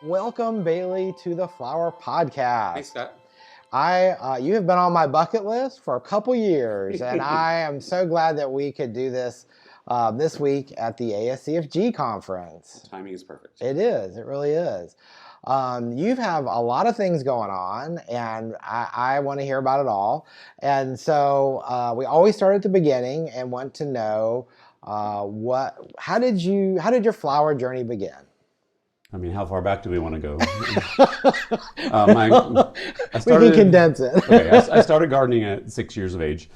Welcome, Bailey, to the Flower Podcast. Thanks, Scott. You have been on my bucket list for a couple years, and I am so glad that we could do this this week at the ASCFG conference. Timing is perfect. It is. It really is. You have a lot of things going on, and I want to hear about it all. And so we always start at the beginning and want to know how did your flower journey begin? I mean, how far back do we want to go? We can condense it. Okay, I started gardening at 6 years of age.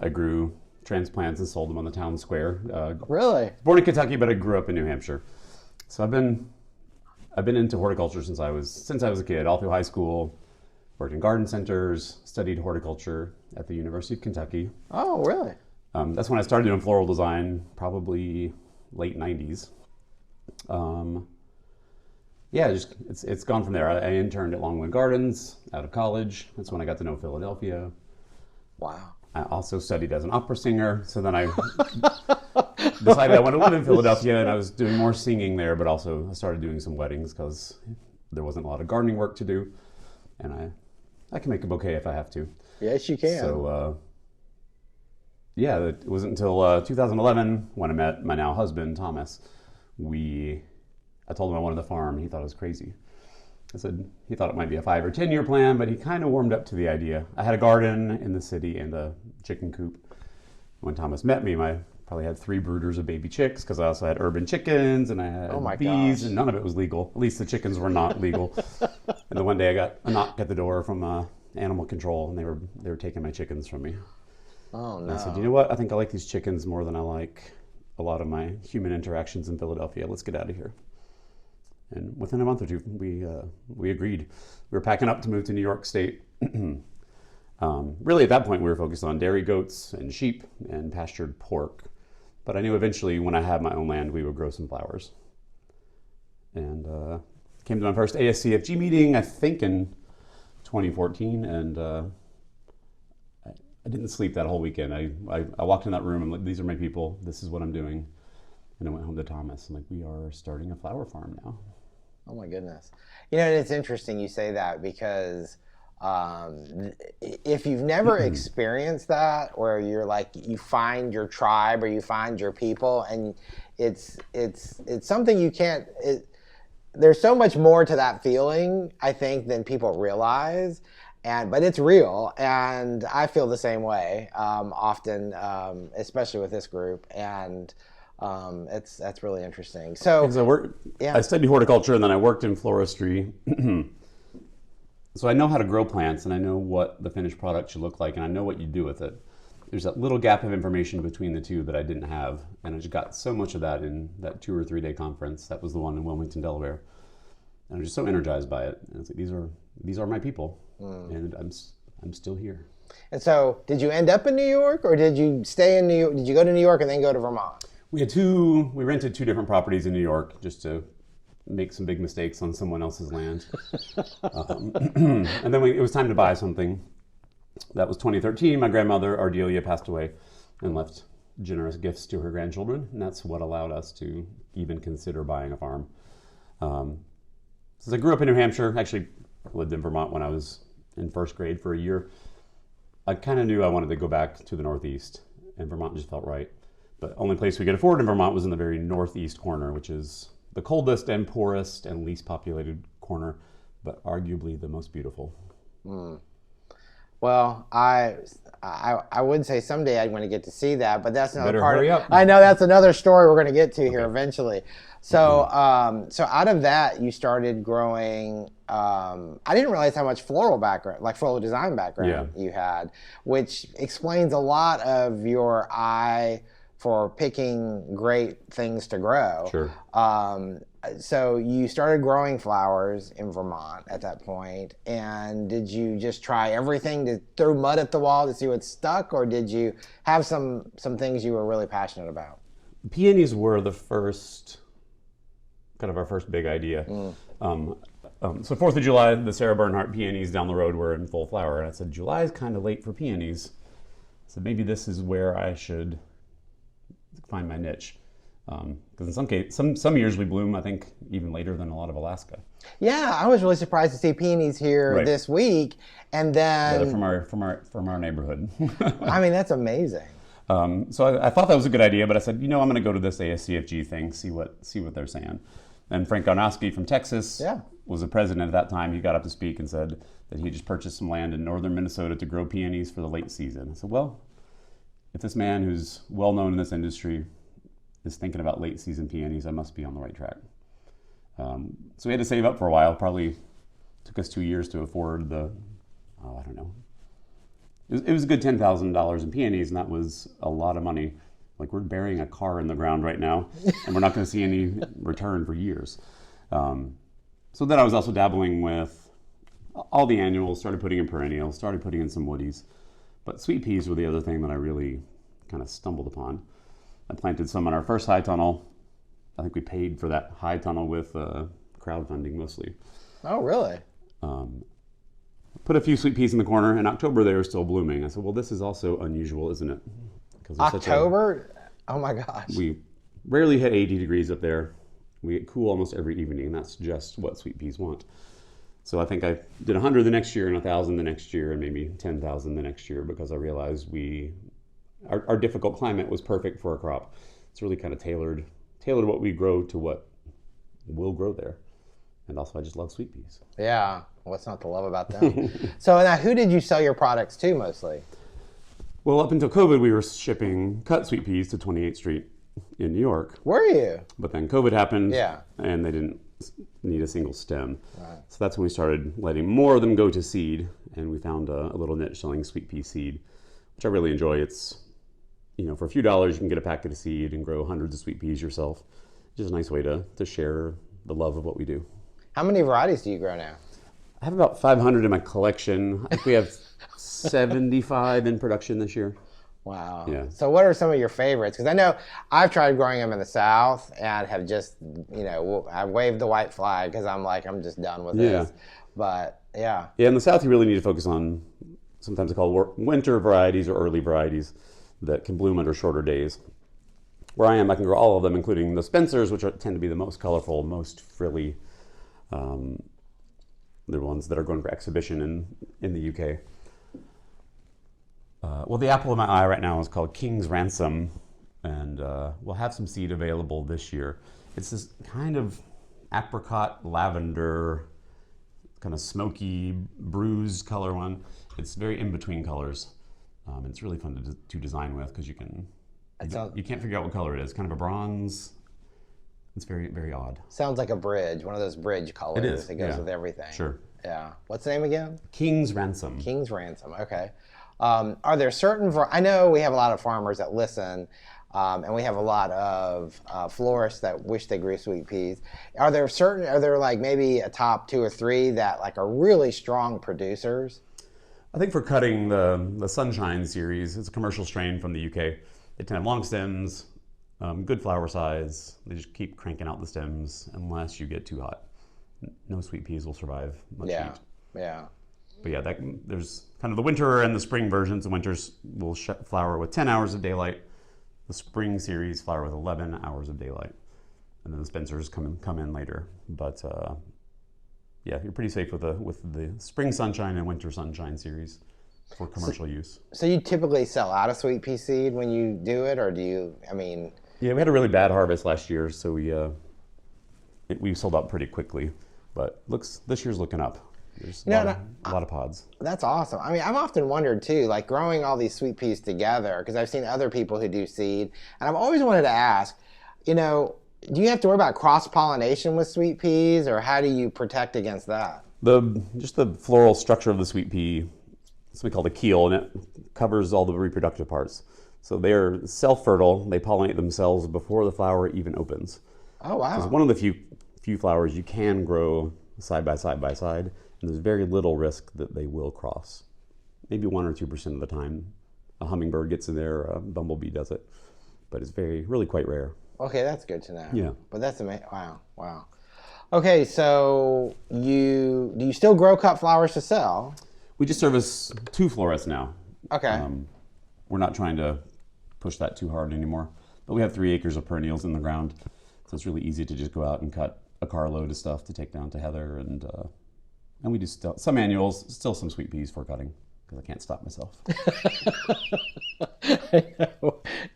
I grew transplants and sold them on the town square. Really? Born in Kentucky, but I grew up in New Hampshire. So I've been into horticulture since I was a kid, all through high school. Worked in garden centers, studied horticulture at the University of Kentucky. Oh, really? That's when I started doing floral design, probably late 90s. It's gone from there. I interned at Longwood Gardens out of college. That's when I got to know Philadelphia. Wow. I also studied as an opera singer. So then I decided I wanted to live in Philadelphia, and I was doing more singing there, but also I started doing some weddings because there wasn't a lot of gardening work to do. And I can make a bouquet if I have to. Yes, you can. So, it wasn't until 2011 when I met my now husband, Thomas. I told him I wanted the farm. He thought I was crazy. I said he thought it might be a 5 or 10 year plan, but he kind of warmed up to the idea. I had a garden in the city and a chicken coop. When Thomas met me, I probably had 3 brooders of baby chicks because I also had urban chickens and I had bees, and none of it was legal. At least the chickens were not legal. And then one day I got a knock at the door from animal control, and they were taking my chickens from me. Oh, no. And I said, you know what? I think I like these chickens more than I like a lot of my human interactions in Philadelphia. Let's get out of here. And within a month or two, we agreed. We were packing up to move to New York State. Really, at that point, we were focused on dairy goats and sheep and pastured pork. But I knew eventually, when I had my own land, we would grow some flowers. And came to my first ASCFG meeting, I think in 2014, and I didn't sleep that whole weekend. I walked in that room and like, these are my people. This is what I'm doing. And I went home to Thomas and like, we are starting a flower farm now. Oh my goodness. You know, it's interesting you say that because if you've never experienced that, where you're like, you find your tribe or you find your people, and it's something you can't, there's so much more to that feeling, I think, than people realize. But it's real, and I feel the same way often, especially with this group. And that's really interesting. So I studied horticulture and then I worked in floristry. So I know how to grow plants and I know what the finished product should look like and I know what you do with it. There's that little gap of information between the two that I didn't have, and I just got so much of that in that 2 or 3 day conference. That was the one in Wilmington, Delaware. And I'm just so energized by it. And it's like, these are my people, and I'm still here. And so, did you end up in New York, or did you stay in New York? Did you go to New York and then go to Vermont? We rented 2 different properties in New York just to make some big mistakes on someone else's land. And then it was time to buy something. That was 2013. My grandmother, Ardelia, passed away and left generous gifts to her grandchildren. And that's what allowed us to even consider buying a farm. Since I grew up in New Hampshire, actually lived in Vermont when I was in first grade for a year, I kind of knew I wanted to go back to the Northeast, and Vermont just felt right. The only place we could afford in Vermont was in the very northeast corner, which is the coldest and poorest and least populated corner, but arguably the most beautiful. Well, I would say someday I'd want to get to see that, but that's another part. Hurry up. I know that's another story we're going to get to here eventually. So, so out of that, you started growing. I didn't realize how much floral design background you had, which explains a lot of your eye for picking great things to grow. Sure. So you started growing flowers in Vermont at that point, and did you just try everything to throw mud at the wall to see what stuck, or did you have some things you were really passionate about? Peonies were the first, kind of our first big idea. So 4th of July, the Sarah Bernhardt peonies down the road were in full flower, and I said, July is kind of late for peonies. So maybe this is where I should find my niche. Because in some case, some years we bloom, I think, even later than a lot of Alaska. Yeah, I was really surprised to see peonies here this week, and then from our neighborhood. I mean, that's amazing. So I thought that was a good idea, but I said, I'm going to go to this ASCFG thing, see what they're saying. And Frank Garnowski from Texas was the president at that time. He got up to speak and said that he just purchased some land in northern Minnesota to grow peonies for the late season. I said, well, if this man who's well known in this industry is thinking about late season peonies, I must be on the right track. So we had to save up for a while. Probably took us 2 years to afford I don't know. It was a good $10,000 in peonies, and that was a lot of money. Like, we're burying a car in the ground right now, and we're not going to see any return for years. So then I was also dabbling with all the annuals, started putting in perennials, started putting in some woodies. But sweet peas were the other thing that I really kind of stumbled upon. I planted some on our first high tunnel. I think we paid for that high tunnel with crowdfunding mostly. Oh, really? Put a few sweet peas in the corner. In October, they were still blooming. I said, well, this is also unusual, isn't it? October? Oh my gosh. We rarely hit 80 degrees up there. We get cool almost every evening, and that's just what sweet peas want. So I think I did 100 the next year and 1,000 the next year and maybe 10,000 the next year, because I realized our difficult climate was perfect for a crop. It's really kind of tailored what we grow to what will grow there. And also, I just love sweet peas. Yeah, what's not to love about them? So now, who did you sell your products to mostly? Well, up until COVID, we were shipping cut sweet peas to 28th Street in New York. Were you? But then COVID happened, and they didn't need a single stem. Right. So that's when we started letting more of them go to seed, and we found a little niche selling sweet pea seed, which I really enjoy. It's, for a few dollars, you can get a packet of seed and grow hundreds of sweet peas yourself. It's just a nice way to share the love of what we do. How many varieties do you grow now? I have about 500 in my collection. I think we have 75 in production this year. Wow. Yeah. So what are some of your favorites? Because I know I've tried growing them in the South and have just, I waved the white flag because I'm just done with this. But yeah. Yeah, in the South, you really need to focus on, sometimes they call winter varieties or early varieties that can bloom under shorter days. Where I am, I can grow all of them, including the Spencers, which tend to be the most colorful, most frilly. They're ones that are going for exhibition in the UK. Well, the apple of my eye right now is called King's Ransom, and we'll have some seed available this year. It's this kind of apricot lavender, kind of smoky bruised color one. It's very in between colors. It's really fun to design with because you can't figure out what color it is. Kind of a bronze. It's very, very odd. Sounds like a bridge, one of those bridge colors. It is. That goes with everything. Sure. Yeah. What's the name again? King's Ransom. King's Ransom. Okay. Are there certain? I know we have a lot of farmers that listen, and we have a lot of florists that wish they grew sweet peas. Are there like maybe a top 2 or 3 that are really strong producers? I think for cutting the Sunshine series, it's a commercial strain from the UK. They tend to have long stems, good flower size. They just keep cranking out the stems unless you get too hot. No sweet peas will survive much heat. Yeah. But yeah, there's kind of the winter and the spring versions. The winters will flower with 10 hours of daylight. The spring series flower with 11 hours of daylight. And then the Spencers come in later. But yeah, you're pretty safe with the spring sunshine and winter sunshine series for commercial use. So you typically sell out of sweet pea seed when you do it, or do you, Yeah, we had a really bad harvest last year, so we sold out pretty quickly. But this year's looking up. There's a lot of pods. That's awesome. I've often wondered too, growing all these sweet peas together, because I've seen other people who do seed, and I've always wanted to ask, do you have to worry about cross-pollination with sweet peas, or how do you protect against that? Just the floral structure of the sweet pea, something called a keel, and it covers all the reproductive parts. So they're self-fertile. They pollinate themselves before the flower even opens. Oh, wow. So it's one of the few flowers you can grow side by side, and there's very little risk that they will cross. Maybe 1 or 2% of the time a hummingbird gets in there, a bumblebee does it, but it's really quite rare. Okay, that's good to know. Yeah. But that's amazing. Wow. Okay, so do you still grow cut flowers to sell? We just service 2 florists now. Okay. We're not trying to push that too hard anymore. But we have 3 acres of perennials in the ground, so it's really easy to just go out and cut a carload of stuff to take down to Heather, and we do some annuals, still some sweet peas for cutting because I can't stop myself.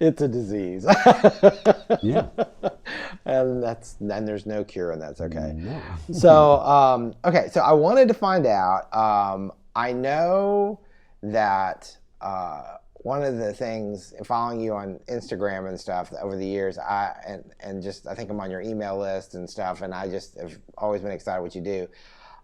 It's a disease. Yeah. And there's no cure, and that's okay. No. So, okay, so I wanted to find out, I know that one of the things, following you on Instagram and stuff over the years, I think I'm on your email list and stuff, and I just have always been excited what you do.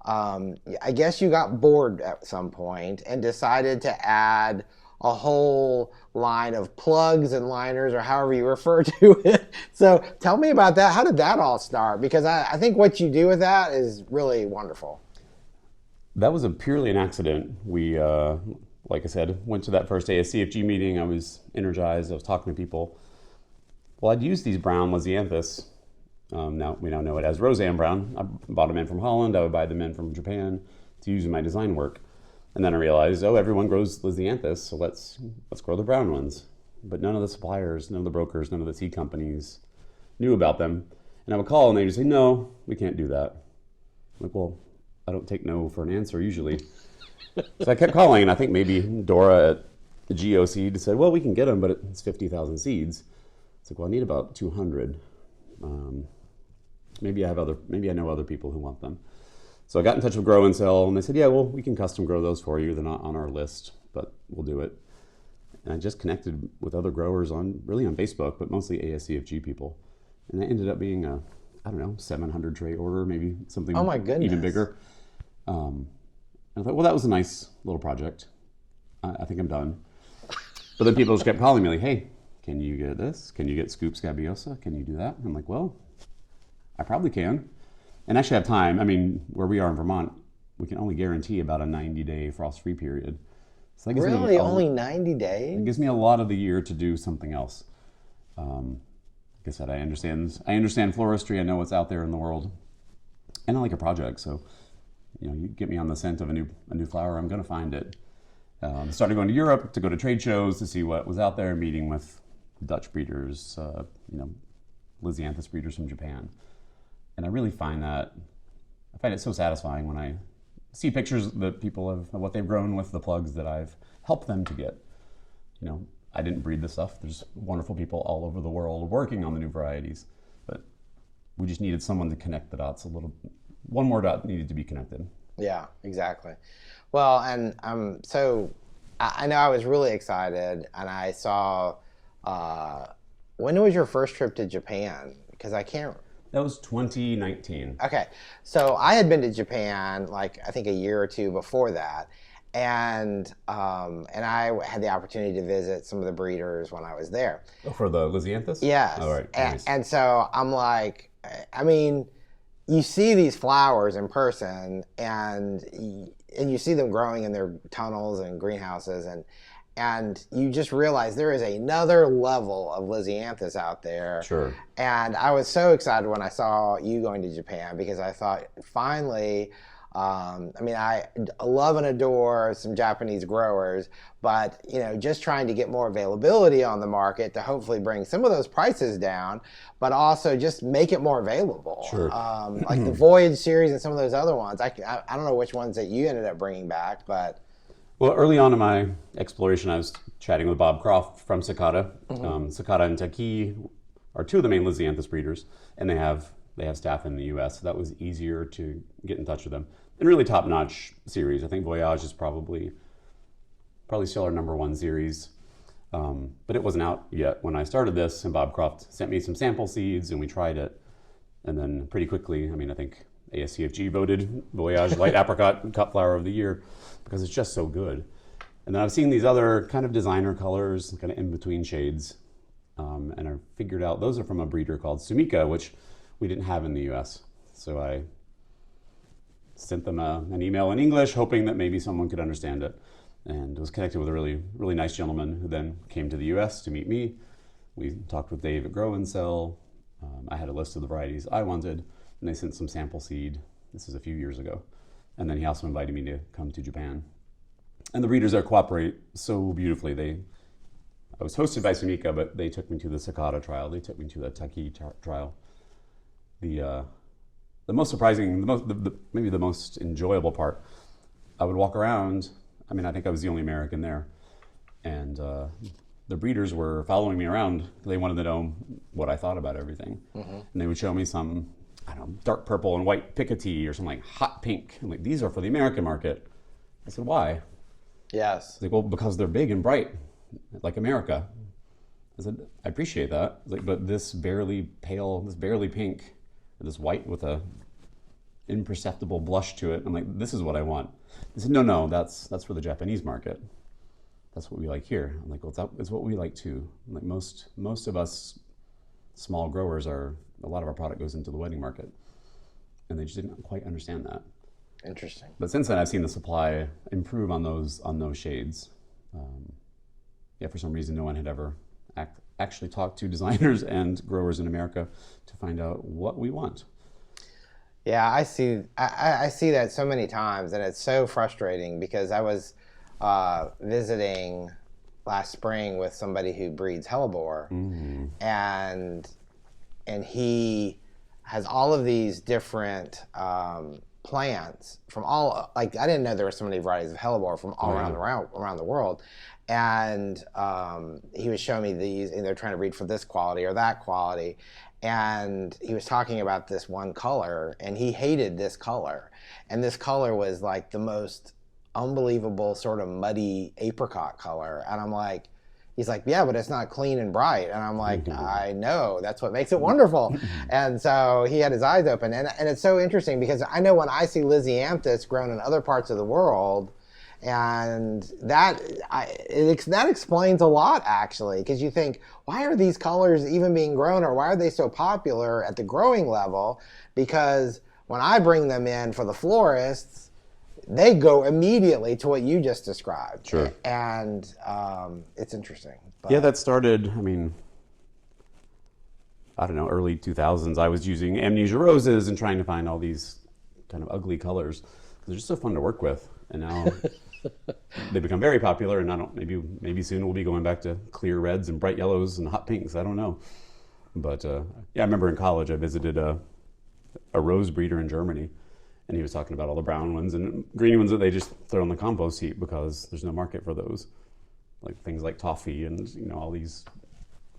I guess you got bored at some point and decided to add a whole line of plugs and liners, or however you refer to it. So tell me about that. How did that all start? Because I think what you do with that is really wonderful. That was purely an accident. We, like I said, went to that first ASCFG meeting. I was energized. I was talking to people. Well, I'd used these brown Lisianthus. Now we now know it as Roseanne brown. I bought them in from Holland. I would buy them in from Japan to use in my design work. And then I realized, everyone grows Lisianthus, so let's grow the brown ones. But none of the suppliers, none of the brokers, none of the seed companies knew about them. And I would call and they'd say, no, we can't do that. I'm like, well, I don't take no for an answer usually. So I kept calling, and I think maybe Dora at the GeoSeed said, well, we can get them, but it's 50,000 seeds. It's like, well, I need about 200. Maybe I know other people who want them. So I got in touch with Grow and Sell, and they said, yeah, well, we can custom grow those for you. They're not on our list, but we'll do it. And I just connected with other growers on Facebook, but mostly ASCFG people. And that ended up being a 700 tray order, maybe something even bigger. And I thought, well, that was a nice little project. I think I'm done. But then people just kept calling me like, hey, can you get this? Can you get Scoop Scabiosa? Can you do that? I'm like, well, I probably can. And actually have time. I mean, where we are in Vermont, we can only guarantee about a 90-day frost-free period. So that gives really? Only 90 days? It gives me a lot of the year to do something else. Like I said, I understand floristry. I know what's out there in the world. And I like a project, so you get me on the scent of a new flower, I'm going to find it. Started going to Europe to go to trade shows to see what was out there, meeting with Dutch breeders, Lisianthus breeders from Japan. And I really find it so satisfying when I see pictures that people of what they've grown with the plugs that I've helped them to get. I didn't breed this stuff. There's wonderful people all over the world working on the new varieties, but we just needed someone to connect the dots a little. One more dot needed to be connected. Yeah, exactly. Well, and I know I was really excited, and I saw, when was your first trip to Japan? Because I can't. That was 2019. Okay, so I had been to Japan I think a year or two before that, and I had the opportunity to visit some of the breeders when I was there. Oh, for the Lisianthus? Yes. All right. Nice. And so I'm like, I mean, you see these flowers in person, and you see them growing in their tunnels and greenhouses, and you just realize there is another level of Lisianthus out there. Sure. And I was so excited when I saw you going to Japan, because I thought, finally, I love and adore some Japanese growers, but just trying to get more availability on the market to hopefully bring some of those prices down, but also just make it more available. Sure. Like the Voyage series and some of those other ones. I don't know which ones that you ended up bringing back, but. Well, early on in my exploration, I was chatting with Bob Croft from Sakata. Mm-hmm. Sakata and Taki are two of the main Lisianthus breeders, and they have staff in the U.S., so that was easier to get in touch with them. And really top-notch series. I think Voyage is probably still our number one series, but it wasn't out yet when I started this, and Bob Croft sent me some sample seeds, and we tried it. And then pretty quickly, I think ASCFG voted Voyage Light Apricot Cut Flower of the Year, because it's just so good. And then I've seen these other kind of designer colors, kind of in-between shades, and I figured out those are from a breeder called Sumika, which we didn't have in the U.S. So I sent them an email in English, hoping that maybe someone could understand it, and was connected with a really, really nice gentleman who then came to the U.S. to meet me. We talked with Dave at Grow and Sell. I had a list of the varieties I wanted, and they sent some sample seed. This is a few years ago. And then he also invited me to come to Japan. And the breeders there cooperate so beautifully. I was hosted by Sumika, but they took me to the Cicada trial. They took me to the Taki trial. The most surprising, maybe the most enjoyable part, I would walk around. I mean, I think I was the only American there, and the breeders were following me around. They wanted to know what I thought about everything, and they would show me some, I don't know, dark purple and white Picotee or something like hot pink. I'm like, these are for the American market. I said, why? Yes. Like, well, because they're big and bright, like America. I said, I appreciate that. Like, but this barely pale, this barely pink, this white with a imperceptible blush to it. I'm like, this is what I want. They said, no, that's for the Japanese market. That's what we like here. I'm like, well, it's what we like too. Like most of us small growers a lot of our product goes into the wedding market, and they just didn't quite understand that. Interesting. But since then, I've seen the supply improve on those shades. For some reason, no one had ever actually talked to designers and growers in America to find out what we want. Yeah, I see that so many times, and it's so frustrating because I was visiting last spring with somebody who breeds hellebore, and he has all of these different plants from all, like, I didn't know there were so many varieties of hellebore from all around the world. And he was showing me these, and they're trying to breed for this quality or that quality. And he was talking about this one color, and he hated this color. And this color was like the most unbelievable sort of muddy apricot color. And I'm like, he's like, yeah, but it's not clean and bright. And I'm like, I know, that's what makes it wonderful. And so he had his eyes open. And it's so interesting because I know when I see Lisianthus grown in other parts of the world, and that explains a lot, actually, because you think, why are these colors even being grown, or why are they so popular at the growing level? Because when I bring them in for the florists, they go immediately to what you just described. Sure. And it's interesting. But. Yeah, that started, I mean, I don't know, early 2000s. I was using amnesia roses and trying to find all these kind of ugly colors because they're just so fun to work with. And now they become very popular, and maybe soon we'll be going back to clear reds and bright yellows and hot pinks. I don't know. But I remember in college I visited a rose breeder in Germany, and he was talking about all the brown ones and green ones that they just throw in the compost heap because there's no market for those. Like things like toffee and all these,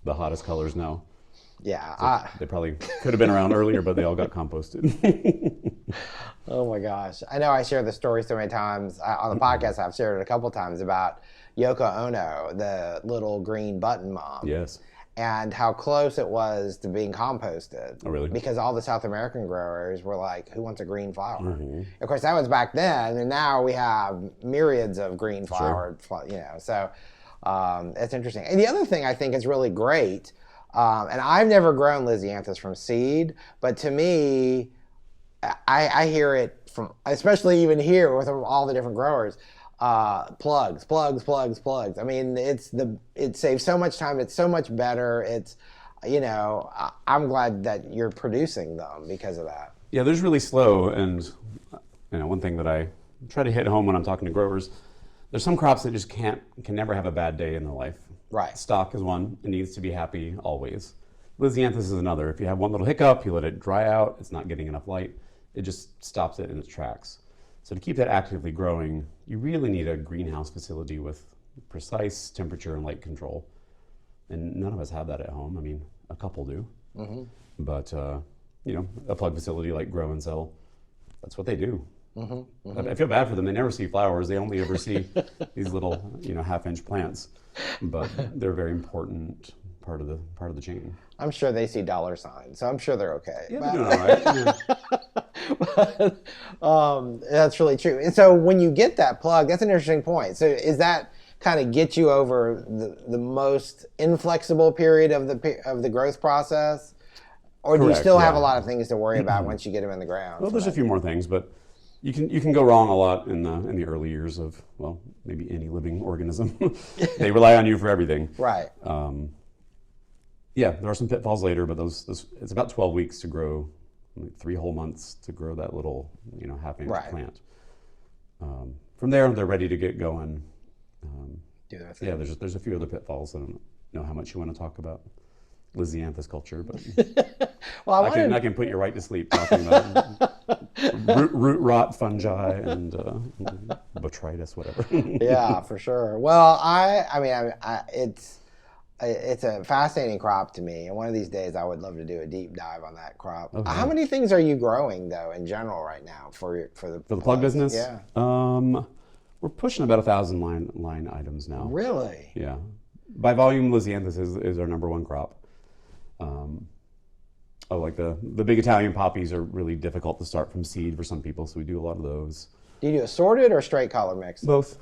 the hottest colors now. Yeah. So they probably could have been around earlier, but they all got composted. Oh my gosh. I know I share the story so many times on the podcast. I've shared it a couple times about Yoko Ono, the little green button mom. Yes. And how close it was to being composted. Oh, really? Because all the South American growers were like, who wants a green flower? Mm-hmm. Of course, that was back then, and now we have myriads of green flowered, so it's interesting. And the other thing I think is really great, and I've never grown Lisianthus from seed, but to me, I hear it from, especially even here with all the different growers, plugs. I mean, it saves so much time. It's so much better. It's, I'm glad that you're producing them because of that. Yeah, there's really slow, and one thing that I try to hit home when I'm talking to growers, there's some crops that just can never have a bad day in their life. Right. Stock is one. It needs to be happy always. Lisianthus is another. If you have one little hiccup, you let it dry out, it's not getting enough light, it just stops it in its tracks. So to keep that actively growing, you really need a greenhouse facility with precise temperature and light control. And none of us have that at home. I mean, a couple do. Mm-hmm. But, a plug facility like Grow and Sell, that's what they do. Mm-hmm. Mm-hmm. I feel bad for them. They never see flowers. They only ever see these little, half-inch plants. But they're a very important part of the chain. I'm sure they see dollar signs, so I'm sure they're okay. Yeah, they're doing all right. But, that's really true. And so when you get that plug, that's an interesting point. So is that kind of get you over the most inflexible period of the growth process? Or do you still have a lot of things to worry about once you get them in the ground? Well, there's a few more things, but you can go wrong a lot in the early years of, well, maybe any living organism. They rely on you for everything. Right. There are some pitfalls later, but it's about 12 weeks to grow, 3 whole months to grow that little, half-inch plant. From there, they're ready to get going. Do that thing. Yeah, there's a few other pitfalls, and know how much you want to talk about Lisianthus culture, but Well, I can put you right to sleep talking about root rot fungi and botrytis, whatever. Yeah, for sure. Well, it's a fascinating crop to me, and one of these days I would love to do a deep dive on that crop. Oh, yeah. How many things are you growing though in general right now for the plug business? Yeah. We're pushing about 1,000 line items now. Really? Yeah. By volume, Lisianthus is our number one crop. Like the big Italian poppies are really difficult to start from seed for some people, so we do a lot of those. Do you do assorted or straight color mix? Both.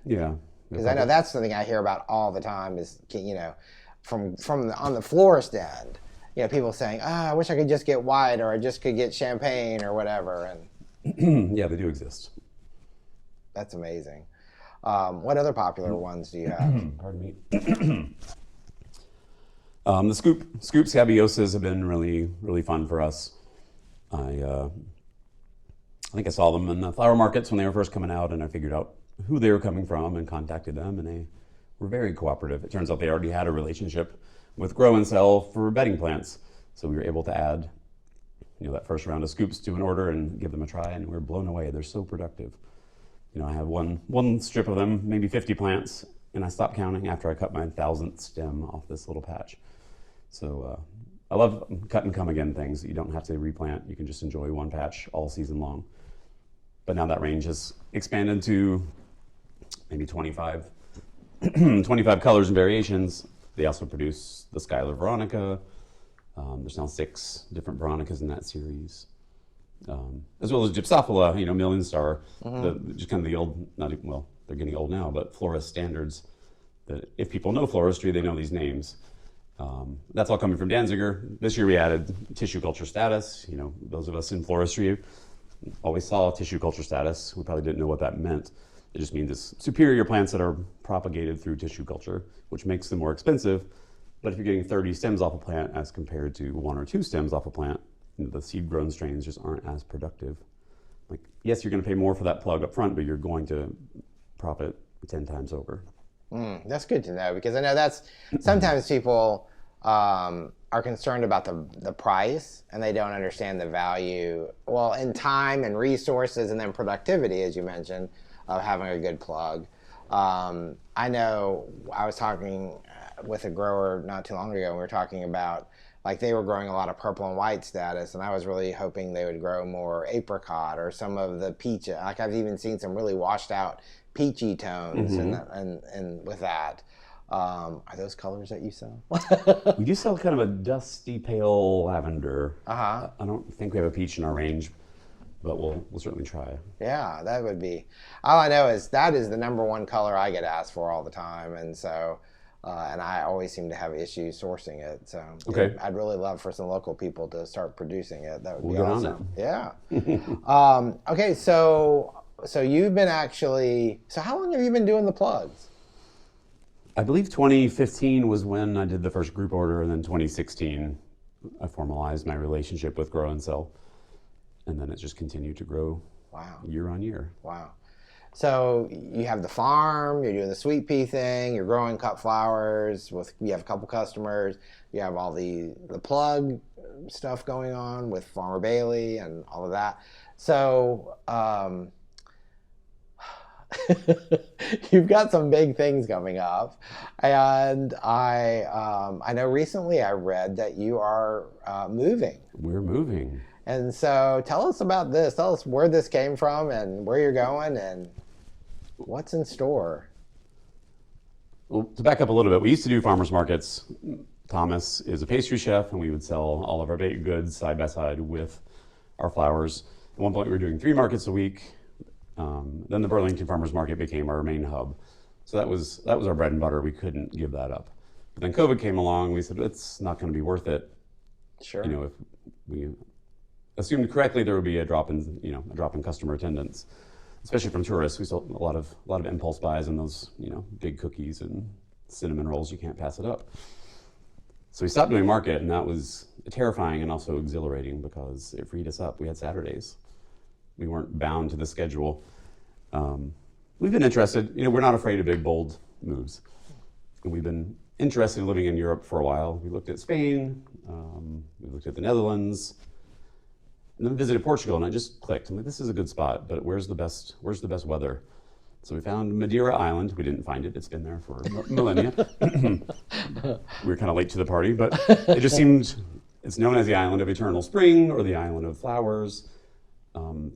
Yeah. Because I know that's something I hear about all the time is, from on the florist end, people saying, I wish I could just get white, or I just could get champagne or whatever. And yeah, they do exist. That's amazing. What other popular ones do you have? Pardon me. The scoop scabiosas have been really, really fun for us. I think I saw them in the flower markets when they were first coming out, and I figured out who they were coming from and contacted them, and they were very cooperative. It turns out they already had a relationship with Grow and Sell for bedding plants, so we were able to add that first round of scoops to an order and give them a try, and we were blown away. They're so productive. I have one strip of them, maybe 50 plants, and I stopped counting after I cut my 1,000th stem off this little patch. So I love cut and come again things that you don't have to replant. You can just enjoy one patch all season long. But now that range has expanded to maybe 25 colors and variations. They also produce the Skylar Veronica. There's now 6 different Veronicas in that series. As well as Gypsophila, Million Star, just kind of the old, they're getting old now, but florist standards that if people know floristry, they know these names. That's all coming from Danziger. This year we added tissue culture status. Those of us in floristry always saw tissue culture status. We probably didn't know what that meant. It just means it's superior plants that are propagated through tissue culture, which makes them more expensive. But if you're getting 30 stems off a plant as compared to 1 or 2 stems off a plant, the seed-grown strains just aren't as productive. Yes, you're going to pay more for that plug up front, but you're going to profit 10 times over. That's good to know, because I know that's sometimes people are concerned about the price, and they don't understand the value, in time and resources, and then productivity, as you mentioned, of having a good plug. I know I was talking with a grower not too long ago, and we were talking about they were growing a lot of purple and white status, and I was really hoping they would grow more apricot or some of the peach. I've even seen some really washed out peachy tones, and with that. Are those colors that you sell? We do sell kind of a dusty pale lavender. I don't think we have a peach in our range, but we'll certainly try. Yeah, that would be. All I know is that is the number one color I get asked for all the time, and so. And I always seem to have issues sourcing it. So okay. I'd really love for some local people to start producing it. That would be get awesome. on it. Yeah. Okay, so you've been so how long have you been doing the plugs? I believe 2015 was when I did the first group order, and then 2016 I formalized my relationship with Grow and Sell, and then it just continued to grow. Wow. Year on year. Wow. So you have the farm, you're doing the sweet pea thing, you're growing cut flowers, you have a couple customers, you have all the plug stuff going on with Farmer Bailey and all of that. So you've got some big things coming up, and I know recently I read that you are moving. We're moving. And so tell us about this. Tell us where this came from and where you're going and what's in store. Well, to back up a little bit, we used to do farmers markets. Thomas is a pastry chef, and we would sell all of our baked goods side by side with our flowers. At one point, we were doing 3 markets a week. Then the Burlington Farmers Market became our main hub. So that was our bread and butter. We couldn't give that up. But then COVID came along. We said, it's not going to be worth it. Sure. If we assumed correctly, there would be a drop in customer attendance, especially from tourists. We sold a lot of impulse buys and those big cookies and cinnamon rolls. You can't pass it up. So we stopped doing market, and that was terrifying and also exhilarating because it freed us up. We had Saturdays. We weren't bound to the schedule. We've been interested. We're not afraid of big, bold moves. And we've been interested in living in Europe for a while. We looked at Spain, we looked at the Netherlands, and then visited Portugal, and I just clicked. I'm like, this is a good spot, but where's the best weather? So we found Madeira Island. We didn't find it. It's been there for millennia. We were kind of late to the party, but it just seemed, it's known as the island of eternal spring or the island of flowers.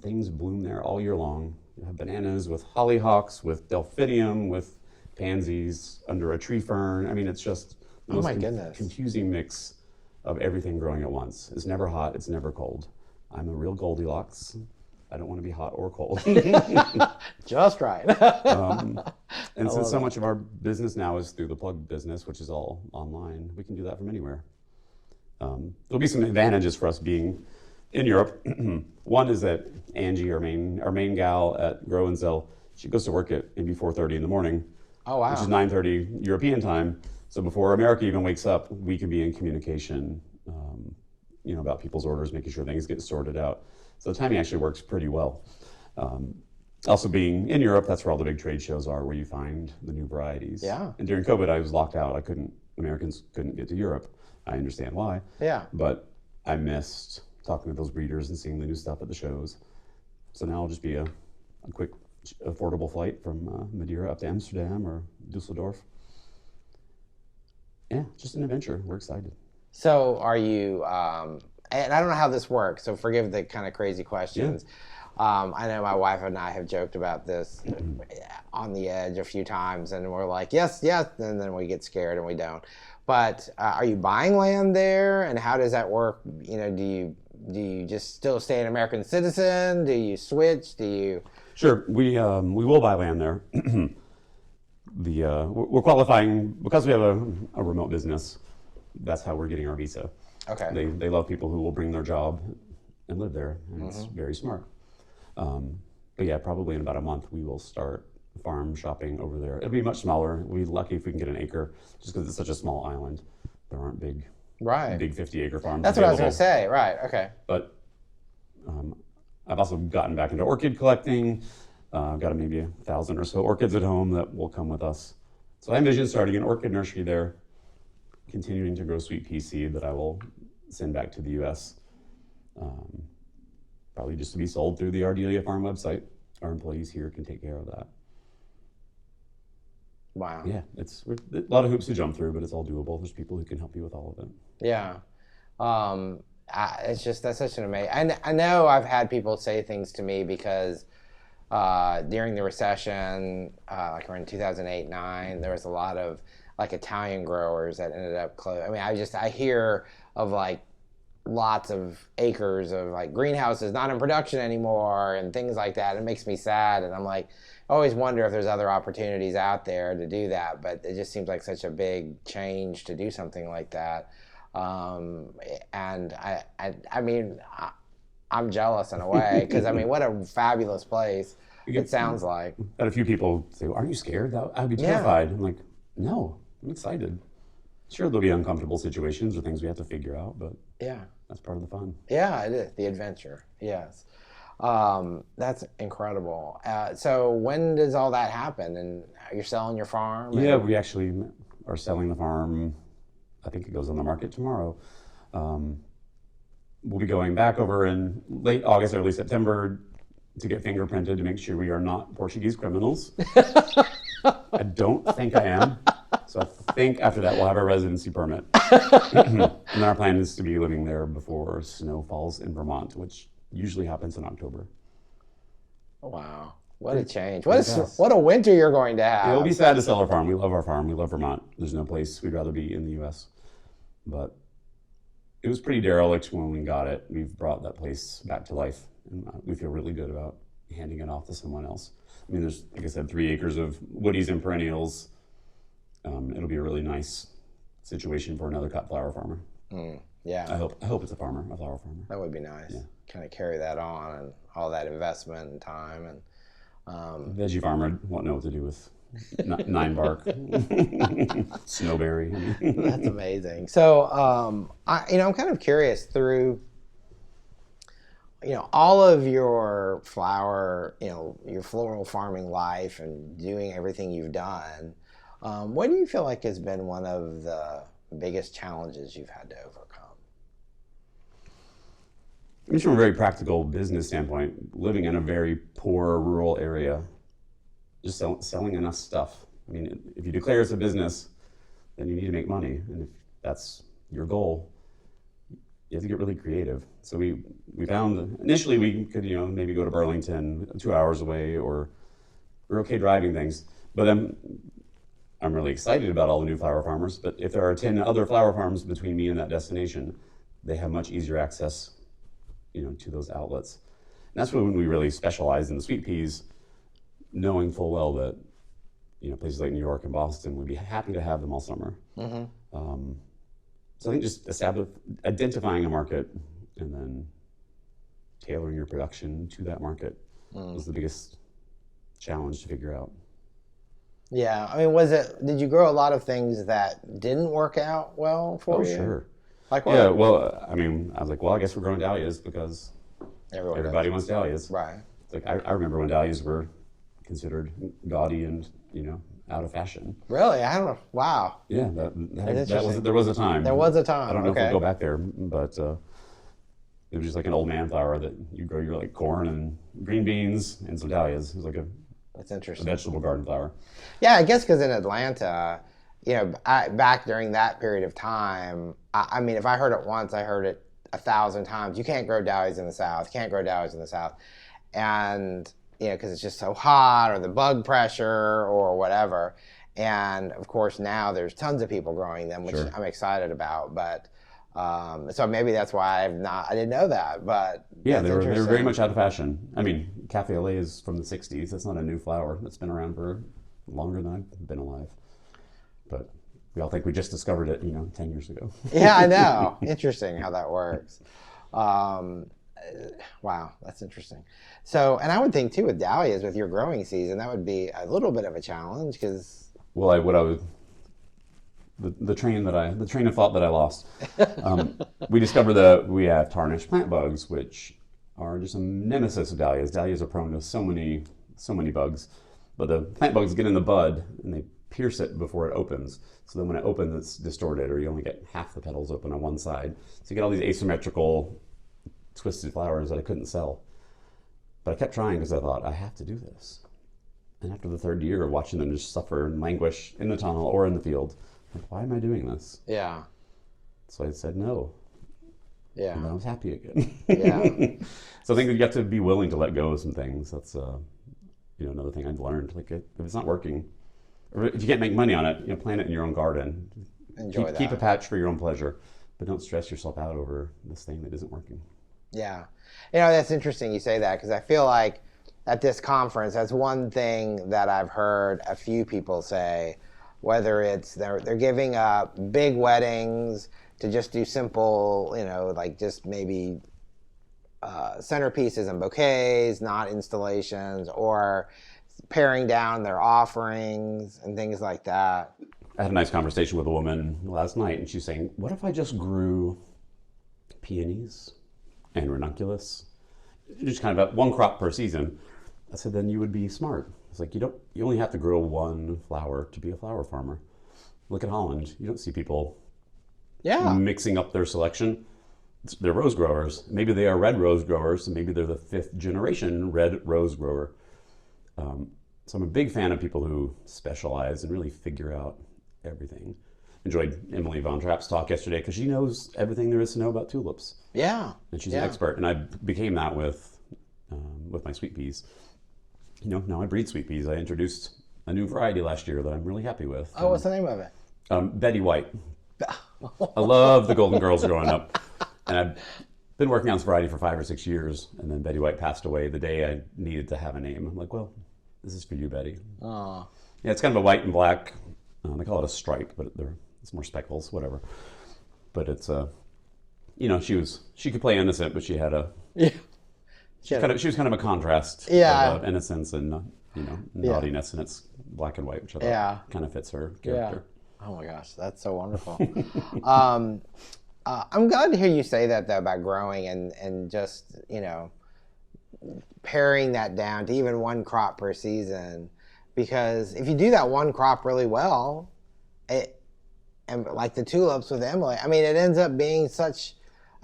Things bloom there all year long. You have bananas with hollyhocks, with delphinium, with pansies under a tree fern. I mean, it's just the Oh most my goodness. confusing mix of everything growing at once. It's never hot. It's never cold. I'm a real Goldilocks. I don't want to be hot or cold. Just right. And since so much of our business now is through the plug business, which is all online, we can do that from anywhere. There'll be some advantages for us being in Europe. One is that Angie, our main gal at Grow and Sell, she goes to work at maybe 4:30 in the morning, Oh, wow. which is 9:30 European time. So before America even wakes up, we can be in communication, about people's orders, making sure things get sorted out. So the timing actually works pretty well. Also being in Europe, that's where all the big trade shows are, where you find the new varieties. Yeah. And during COVID, I was locked out. Americans couldn't get to Europe. I understand why. Yeah. But I missed talking to those breeders and seeing the new stuff at the shows. So now it'll just be a quick, affordable flight from Madeira up to Amsterdam or Dusseldorf. Yeah, just an adventure. We're excited. So are you, and I don't know how this works, so forgive the kind of crazy questions. Yeah. I know my wife and I have joked about this on the edge a few times, and we're like, yes, yes, and then we get scared and we don't. But are you buying land there, and how does that work? Do you just still stay an American citizen? Do you switch? Sure, we will buy land there. We're qualifying because we have a remote business. That's how we're getting our visa. Okay. They love people who will bring their job and live there, and it's very smart. But yeah, probably in about a month we will start farm shopping over there. It'll be much smaller. We'll be lucky if we can get an acre, just because it's such a small island. There aren't big 50-acre farms. That's what I was going to say. Right. Okay. But I've also gotten back into orchid collecting. I've got maybe 1,000 or so orchids at home that will come with us. So I envision starting an orchid nursery there, continuing to grow sweet pea seed that I will send back to the U.S. Probably just to be sold through the Ardelia farm website. Our employees here can take care of that. Wow. Yeah, it's a lot of hoops to jump through, but it's all doable. There's people who can help you with all of it. Yeah. That's such an amazing, I know I've had people say things to me because during the recession, like around 2008-9, there was a lot of like Italian growers that ended up closing. I mean, I hear of like lots of acres of like greenhouses not in production anymore and things like that. It makes me sad, and I'm like, I always wonder if there's other opportunities out there to do that, but it just seems like such a big change to do something like that. And I mean, I'm jealous in a way, because I mean, what a fabulous place it sounds like. Had a few people say, "Are you scared?" I'd be terrified. I'm like, no, I'm excited. Sure, there'll be uncomfortable situations or things we have to figure out, but yeah, that's part of the fun. Yeah, it is, the adventure. Yes. That's incredible. So when does all that happen? And you're selling your farm? Yeah, we actually are selling the farm. I think it goes on the market tomorrow. We'll be going back over in late August, early September to get fingerprinted to make sure we are not Portuguese criminals. I don't think I am. So I think after that we'll have our residency permit. And then our plan is to be living there before snow falls in Vermont, which usually happens in October. Wow. What a change. What a winter you're going to have. It'll be sad to sell our farm. We love our farm. We love Vermont. There's no place we'd rather be in the U.S. But it was pretty derelict when we got it. We've brought that place back to life, and we feel really good about handing it off to someone else. I mean, there's, like I said, 3 acres of woodies and perennials. It'll be a really nice situation for another cut flower farmer. Yeah. I hope it's a flower farmer. That would be nice. Yeah. Kind of carry that on and all that investment and time. And veggie farmer won't know what to do with 9 bark, snowberry. That's amazing. So, I'm kind of curious through, all of your flower, your floral farming life and doing everything you've done. What do you feel like has been one of the biggest challenges you've had to overcome? Just from a very practical business standpoint, living in a very poor rural area, just selling enough stuff. I mean, if you declare it's a business, then you need to make money. And if that's your goal, you have to get really creative. So we found, initially we could, maybe go to Burlington, 2 hours away, or we're okay driving things. But I'm really excited about all the new flower farmers. But if there are 10 other flower farms between me and that destination, they have much easier access, to those outlets. And that's when we really specialized in the sweet peas, knowing full well that, places like New York and Boston would be happy to have them all summer. Mm-hmm. So I think just identifying a market and then tailoring your production to that market was the biggest challenge to figure out. Yeah, I mean, did you grow a lot of things that didn't work out well for you? Oh, sure. Like what? Yeah, well, I was like, I guess we're growing dahlias because everybody wants dahlias. Right. It's like, I remember when dahlias were considered gaudy and, out of fashion. Really? I don't know. Wow. Yeah, there was a time. There was a time. I don't know if we'll go back there, but it was just like an old man flower that you grow your like corn and green beans and some dahlias. It was like That's interesting. a vegetable garden flower. Yeah, I guess because in Atlanta, back during that period of time, I mean, if I heard it once, I heard it 1,000 times. You can't grow dahlias in the South. You can't grow dahlias in the South. And, because it's just so hot or the bug pressure or whatever. And, of course, now there's tons of people growing them, which Sure. I'm excited about. But so maybe that's why I didn't know that. But yeah, they were very much out of fashion. I mean, Cafe LA is from the 60s. That's not a new flower. That's been around for longer than I've been alive. But we all think we just discovered it, 10 years ago. Yeah, I know. Interesting how that works. Wow, that's interesting. So, and I would think too with dahlias, with your growing season, that would be a little bit of a challenge because. Well, the train of thought that I lost. We discovered that we have tarnished plant bugs, which are just a nemesis of dahlias. Dahlias are prone to so many bugs, but the plant bugs get in the bud and they pierce it before it opens. So then when it opens, it's distorted, or you only get half the petals open on one side. So you get all these asymmetrical, twisted flowers that I couldn't sell. But I kept trying because I thought, I have to do this. And after the third year of watching them just suffer and languish in the tunnel or in the field, I'm like, why am I doing this? Yeah. So I said no. Yeah. And then I was happy again. Yeah. So I think you have to be willing to let go of some things. That's another thing I've learned. Like if it's not working, or if you can't make money on it, plant it in your own garden. Enjoy that. Keep a patch for your own pleasure, but don't stress yourself out over this thing that isn't working. Yeah. That's interesting you say that because I feel like at this conference, that's one thing that I've heard a few people say, whether it's they're giving up big weddings to just do simple, like just maybe centerpieces and bouquets, not installations, or paring down their offerings and things like that. I had a nice conversation with a woman last night, and she's saying, what if I just grew peonies and ranunculus, just kind of one crop per season? I said, then you would be smart. It's like, you only have to grow one flower to be a flower farmer. Look at Holland. You don't see people mixing up their selection. They're rose growers. Maybe they are red rose growers, and maybe they're the 5th generation red rose grower. So I'm a big fan of people who specialize and really figure out everything. Enjoyed Emily Von Trapp's talk yesterday because she knows everything there is to know about tulips. Yeah. And she's an expert. And I became that with my sweet peas. Now I breed sweet peas. I introduced a new variety last year that I'm really happy with. Oh, what's the name of it? Betty White. I love the Golden Girls growing up. And I've been working on this variety for 5 or 6 years. And then Betty White passed away the day I needed to have a name. I'm like, well, this is for you, Betty. Oh. Yeah, it's kind of a white and black. They call it a stripe, but it's more speckles, whatever. But it's she could play innocent, but she had a she was kind of a contrast of innocence and naughtiness, and it's black and white, which I thought kind of fits her character. Yeah. Oh my gosh, that's so wonderful. I'm glad to hear you say that though about growing and just paring that down to even one crop per season. because if you do that one crop really well, and like the tulips with Emily, I mean, it ends up being such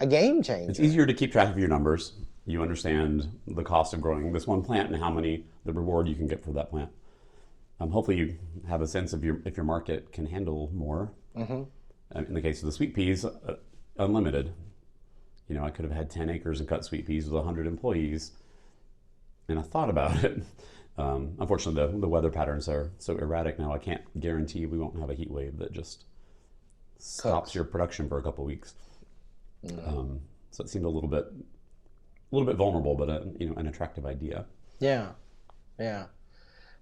a game changer. It's easier to keep track of your numbers. You understand the cost of growing this one plant and how many, the reward you can get for that plant. Hopefully you have a sense of if your market can handle more. In the case of the sweet peas, unlimited. You know, I could have had 10 acres and cut sweet peas with 100 employees, and I thought about it. Unfortunately, the weather patterns are so erratic now, I can't guarantee we won't have a heat wave that just stops your production for a couple weeks. So it seemed a little bit vulnerable, but an attractive idea. Yeah.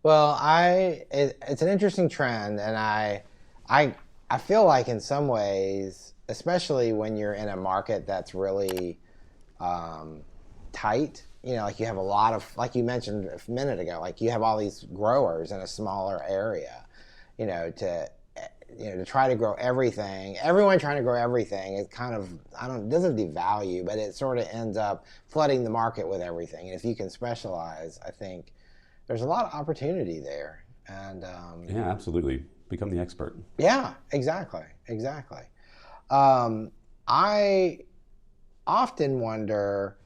Well, it's an interesting trend, and I feel like in some ways, especially when you're in a market that's really tight, you know, like you have a lot of, like you mentioned a minute ago, like you have all these growers in a smaller area, to try to grow everything. Everyone trying to grow everything is kind of, it doesn't devalue, but it sort of ends up flooding the market with everything. And if you can specialize, I think there's a lot of opportunity there. And yeah, absolutely. Become the expert. Yeah, exactly. I often wonder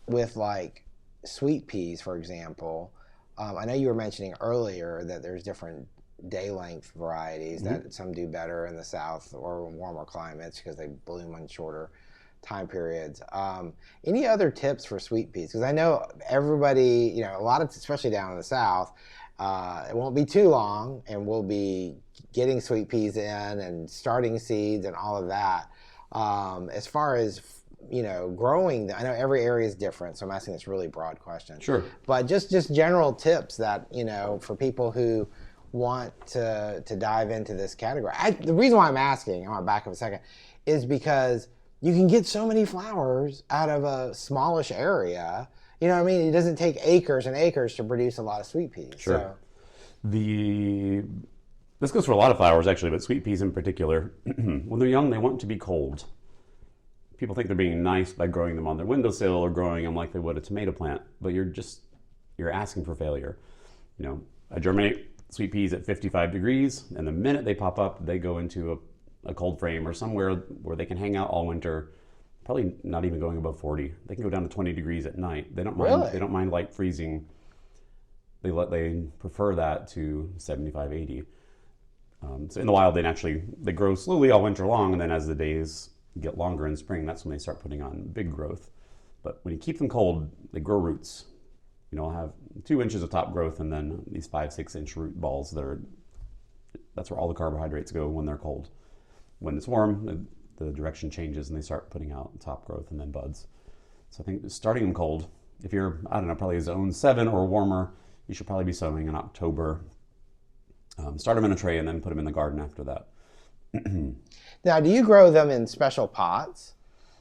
with like sweet peas, for example. I know you were mentioning earlier that there's different day length varieties that some do better in the south or warmer climates because they bloom on shorter time periods. Any other tips for sweet peas? Because I know everybody, a lot of, especially down in the south, it won't be too long and we'll be getting sweet peas in and starting seeds and all of that. As far as growing, I know every area is different, so I'm asking this really broad question. Sure. But just general tips that, for people who want to dive into this category. The reason why I'm asking, I want to back up a second, is because you can get so many flowers out of a smallish area. You know what I mean? It doesn't take acres and acres to produce a lot of sweet peas. Sure. This goes for a lot of flowers, actually, but sweet peas in particular. When they're young, they want to be cold. People think they're being nice by growing them on their windowsill or growing them like they would a tomato plant, but you're asking for failure. I germinate sweet peas at 55 degrees, and the minute they pop up, they go into a cold frame or somewhere where they can hang out all winter, probably not even going above 40. They can go down to 20 degrees at night. They don't mind. Really? They don't mind light freezing. They prefer that to 75, 80. So in the wild, they grow slowly all winter long, and then as the days get longer in spring, that's when they start putting on big growth. But when you keep them cold, they grow roots. I'll have 2 inches of top growth and then these 5-6 inch root balls that's where all the carbohydrates go when they're cold. When it's warm, the direction changes and they start putting out top growth and then buds. So I think starting them cold, if you're, probably zone 7 or warmer, you should probably be sowing in October. Start them in a tray and then put them in the garden after that. Now, do you grow them in special pots?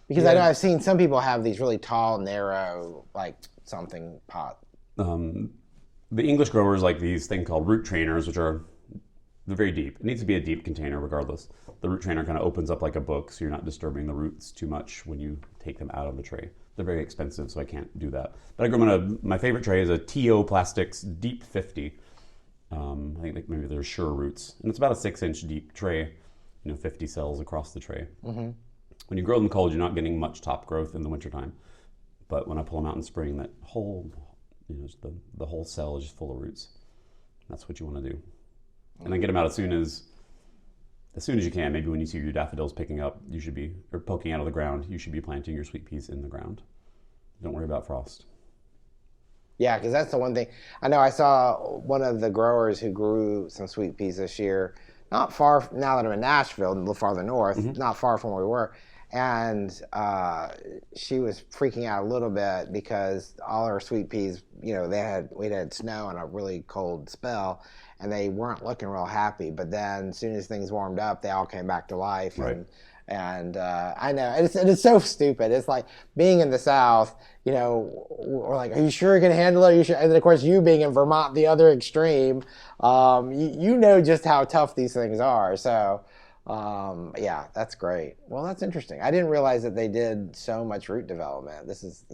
Because Yeah. I know I've seen some people have these really tall, narrow, like something pot. The English growers like these thing called root trainers, they're very deep. It needs to be a deep container regardless. The root trainer kind of opens up like a book, so you're not disturbing the roots too much when you take them out of the tray. They're very expensive, so I can't do that. But I grow them in my favorite tray is a TO Plastics Deep 50. I think maybe they're Sure Roots. And it's about a 6-inch deep tray, 50 cells across the tray. Mm-hmm. When you grow them cold, you're not getting much top growth in the wintertime. But when I pull them out in spring, that whole, the whole cell is just full of roots. That's what you want to do. And then get them out as soon as you can. Maybe when you see your daffodils picking up, or poking out of the ground, you should be planting your sweet peas in the ground. Don't worry about frost. Yeah, because that's the one thing. I know I saw one of the growers who grew some sweet peas this year, not far, now that I'm in Nashville, a little farther north, not far from where we were. And she was freaking out a little bit because all her sweet peas, we'd had snow and a really cold spell, and they weren't looking real happy. But then as soon as things warmed up, they all came back to life. Right. And I know, it's so stupid. It's like being in the South, we're like, are you sure you can handle it? Are you sure? And then, of course, you being in Vermont, the other extreme, you know just how tough these things are. So, yeah, that's great. Well, that's interesting. I didn't realize that they did so much root development. This is,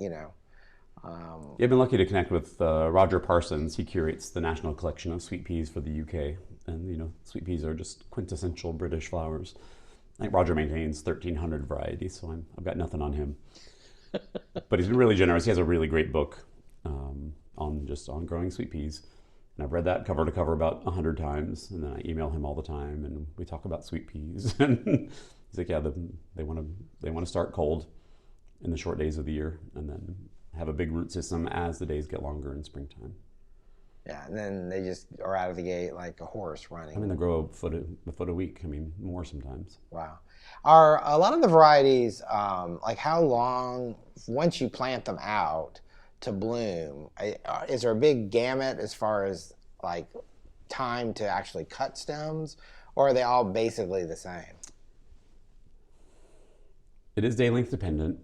I've been lucky to connect with Roger Parsons. He curates the National Collection of Sweet Peas for the UK. And, sweet peas are just quintessential British flowers. I think Roger maintains 1,300 varieties, so I've got nothing on him. But he's been really generous. He has a really great book on growing sweet peas. And I've read that cover to cover about 100 times. And then I email him all the time, and we talk about sweet peas. And he's like, yeah, they want to start cold in the short days of the year, and then have a big root system as the days get longer in springtime. Yeah, and then they just are out of the gate like a horse running. I mean, they grow a foot a week. I mean, more sometimes. Wow. Are a lot of the varieties, like how long, once you plant them out to bloom, is there a big gamut as far as like time to actually cut stems, or are they all basically the same? It is day length dependent.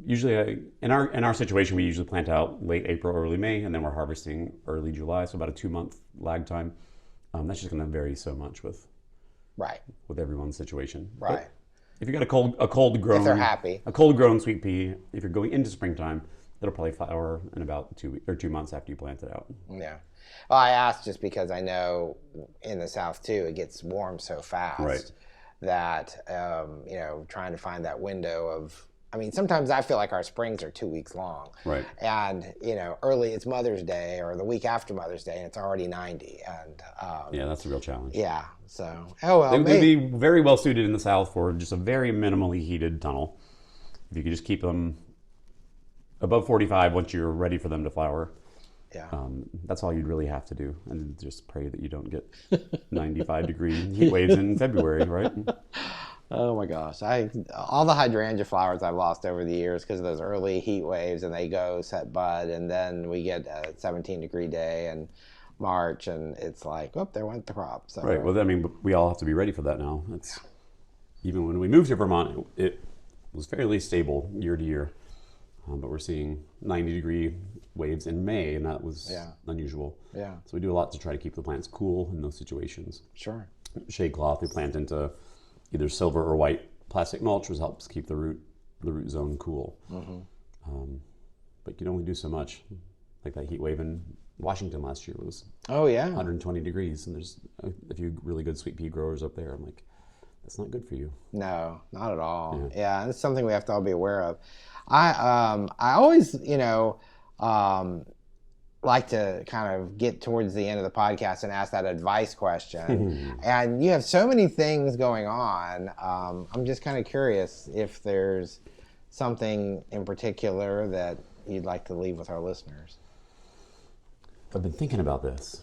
Usually, in our situation, we usually plant out late April, early May, and then we're harvesting early July, so about a 2-month lag time. That's just going to vary so much with everyone's situation. Right. But if you got a cold grown, if they're happy, a cold grown sweet pea, if you're going into springtime, it'll probably flower in about 2 months after you plant it out. Yeah. Well, I asked just because I know in the South too, it gets warm so fast that trying to find that window of. I mean, sometimes I feel like our springs are 2 weeks long. Right. And, early it's Mother's Day or the week after Mother's Day and it's already 90. And yeah, that's a real challenge. Yeah. So, they'd be very well suited in the South for just a very minimally heated tunnel. If you could just keep them above 45 once you're ready for them to flower. Yeah. That's all you'd really have to do. And just pray that you don't get 95-degree heat waves in February, right? Oh my gosh! All the hydrangea flowers I've lost over the years because of those early heat waves, and they go set bud, and then we get a 17-degree day in March, and it's like, oh, there went the crop. So, right. Well, I mean, we all have to be ready for that now. Even when we moved to Vermont, it was fairly stable year to year, but we're seeing 90-degree waves in May, and that was unusual. Yeah. So we do a lot to try to keep the plants cool in those situations. Sure. Shade cloth we plant into either silver or white plastic mulch, which helps keep the root zone cool. Mm-hmm. But you can only do so much. Like that heat wave in Washington last year was 120 degrees, and there's a few really good sweet pea growers up there. I'm like, that's not good for you. No, not at all. Yeah, and it's something we have to all be aware of. I always, like to kind of get towards the end of the podcast and ask that advice question. And you have so many things going on. I'm just kind of curious if there's something in particular that you'd like to leave with our listeners. I've been thinking about this.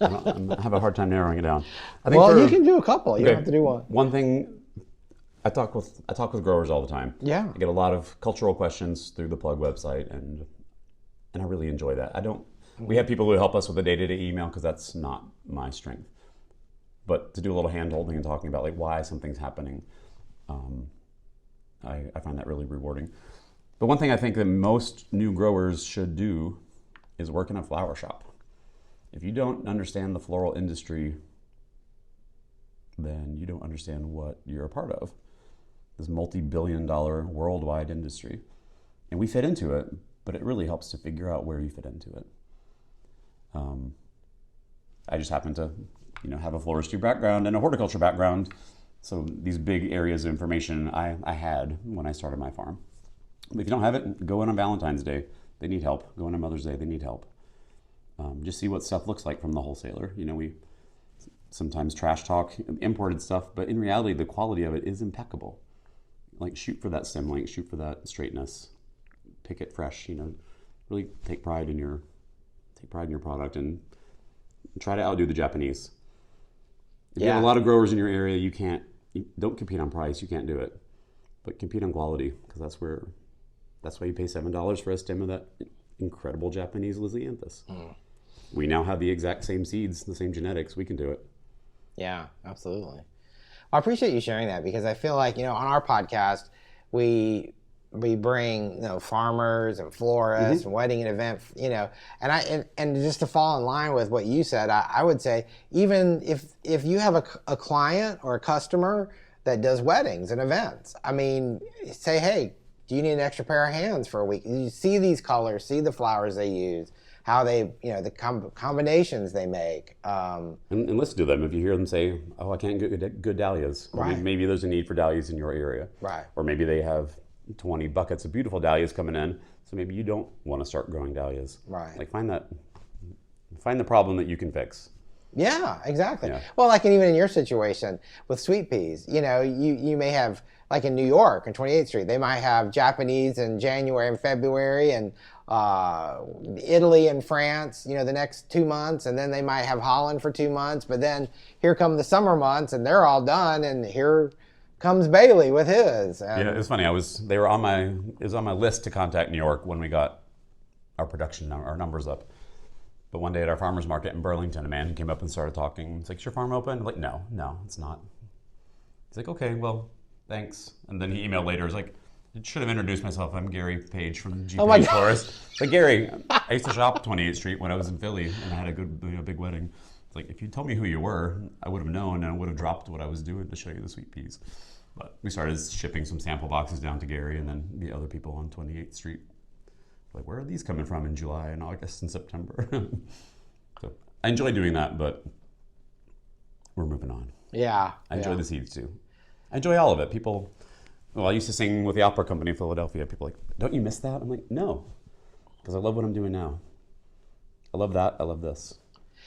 I have a hard time narrowing it down. You can do a couple. You don't have to do one. One thing, I talk with growers all the time. Yeah. I get a lot of cultural questions through the Plug website, and I really enjoy that. We have people who help us with the day-to-day email because that's not my strength. But to do a little hand-holding and talking about like why something's happening, I find that really rewarding. But one thing I think that most new growers should do is work in a flower shop. If you don't understand the floral industry, then you don't understand what you're a part of. This multi-billion-dollar worldwide industry. And we fit into it, but it really helps to figure out where you fit into it. I just happen to, have a floristry background and a horticulture background. So these big areas of information I had when I started my farm. But if you don't have it, go in on Valentine's Day. They need help. Go in on Mother's Day. They need help. Just see what stuff looks like from the wholesaler. We sometimes trash talk imported stuff, but in reality, the quality of it is impeccable. Like shoot for that stem length, shoot for that straightness, pick it fresh. Really take pride in your product and try to outdo the Japanese. If you have a lot of growers in your area, you don't compete on price. You can't do it, but compete on quality because that's why you pay $7 for a stem of that incredible Japanese Lisianthus. We now have the exact same seeds, the same genetics. We can do it. Yeah, absolutely. I appreciate you sharing that because I feel like, on our podcast, we bring, farmers and florists and wedding and event, and just to fall in line with what you said, I would say, even if you have a client or a customer that does weddings and events, say, hey, do you need an extra pair of hands for a week? You see these colors, see the flowers they use, how they, the combinations they make. And listen to them. If you hear them say, oh, I can't get good dahlias. Right. Maybe there's a need for dahlias in your area. Right. Or maybe they have 20 buckets of beautiful dahlias coming in. So maybe you don't want to start growing dahlias. Right. Like find the problem that you can fix. Yeah, exactly. Yeah. Well, like even in your situation with sweet peas, you may have, like in New York on 28th Street, they might have Japanese in January and February, and Italy and France, the next 2 months, and then they might have Holland for 2 months, but then here come the summer months and they're all done, and here comes Bailey with his. And yeah, it's funny. It was on my list to contact New York when we got our numbers up. But one day at our farmer's market in Burlington, a man came up and started talking. He's like, is your farm open? I'm like, no, it's not. He's like, okay, well, thanks. And then he emailed later. He's like, I should have introduced myself. I'm Gary Page from GP Florist. Like, Gary, I used to shop 28th Street when I was in Philly, and I had a big wedding. It's like, if you told me who you were, I would have known, and I would have dropped what I was doing to show you the sweet peas. But we started shipping some sample boxes down to Gary, and then the other people on 28th Street. Like, where are these coming from in July and August and September? So I enjoy doing that, but we're moving on. Yeah. I enjoy the seeds too. I enjoy all of it. I used to sing with the opera company in Philadelphia. People are like, don't you miss that? I'm like, no, because I love what I'm doing now. I love that. I love this.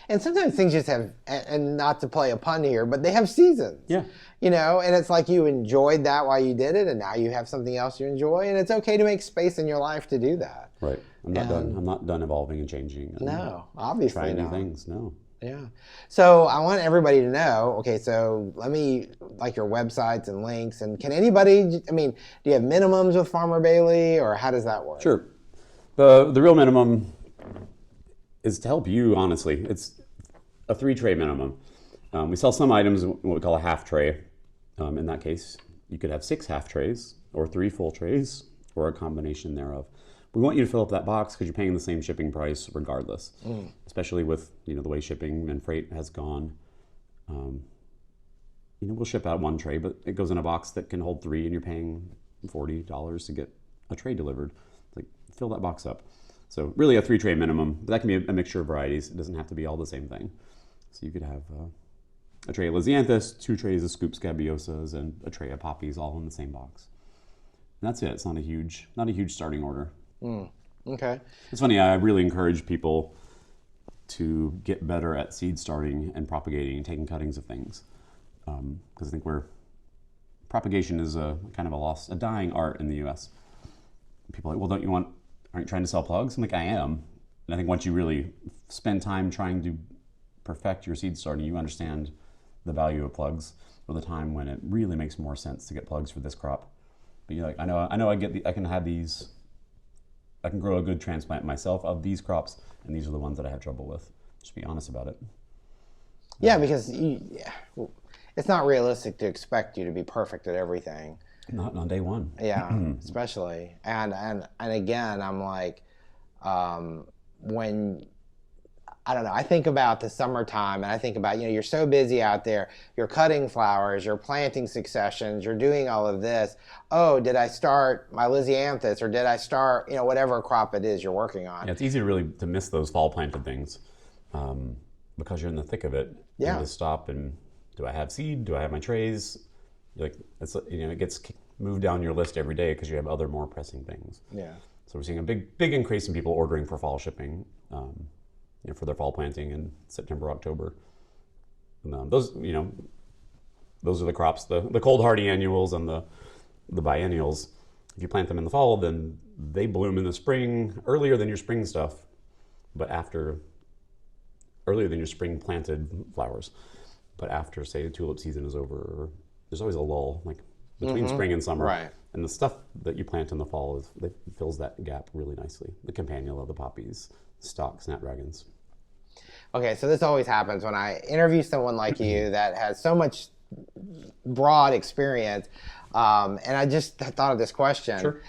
And sometimes things just have, and not to play a pun here, but they have seasons. Yeah. And it's like you enjoyed that while you did it, and now you have something else you enjoy, and it's okay to make space in your life to do that. Right. I'm not done. I'm not done evolving and changing. And no, obviously trying not. new things. No. Yeah. So I want everybody to know, okay, so let me, like your websites and links, and can anybody, do you have minimums with Farmer Bailey, or how does that work? Sure. The real minimum is to help you, honestly. It's a 3-tray minimum. We sell some items in what we call a half tray. In that case, you could have 6 half trays, or 3 full trays, or a combination thereof. We want you to fill up that box because you're paying the same shipping price regardless, especially with the way shipping and freight has gone. We'll ship out 1 tray, but it goes in a box that can hold 3, and you're paying $40 to get a tray delivered. Like, fill that box up. So really a 3-tray minimum, but that can be a mixture of varieties. It doesn't have to be all the same thing. So you could have a tray of Lisianthus, 2 trays of Scoop Scabiosas, and a tray of poppies all in the same box. And that's it. It's not a huge starting order. Okay. It's funny, I really encourage people to get better at seed starting and propagating and taking cuttings of things. Because I think propagation is a kind of a dying art in the US. People are like, well, aren't you trying to sell plugs? I'm like, I am. And I think once you really spend time trying to perfect your seed starting, you understand the value of plugs, or the time when it really makes more sense to get plugs for this crop. But you're like, I know I can have these, I can grow a good transplant myself of these crops, and these are the ones that I have trouble with. Just be honest about it. Yeah, because it's not realistic to expect you to be perfect at everything. Not on day one. Yeah, especially. And again, I'm like, when, I don't know, I think about the summertime, and I think about, you're so busy out there, you're cutting flowers, you're planting successions, you're doing all of this. Oh, did I start my Lisianthus, or did I start, whatever crop it is you're working on? Yeah, it's easy to miss those fall planted things because you're in the thick of it. Yeah. And to stop and, do I have seed? Do I have my trays? Like, it gets moved down your list every day because you have other more pressing things. Yeah. So we're seeing a big increase in people ordering for fall shipping. For their fall planting in September, October. And those are the crops, the cold hardy annuals and the biennials. If you plant them in the fall, then they bloom in the spring earlier than your spring stuff, but earlier than your spring planted flowers. But after, say, the tulip season is over, there's always a lull, like between spring and summer. Right. And the stuff that you plant in the fall fills that gap really nicely. The campanula, the poppies, stock snapdragons. Okay, so this always happens when I interview someone like you that has so much broad experience, and I just thought of this question. Sure.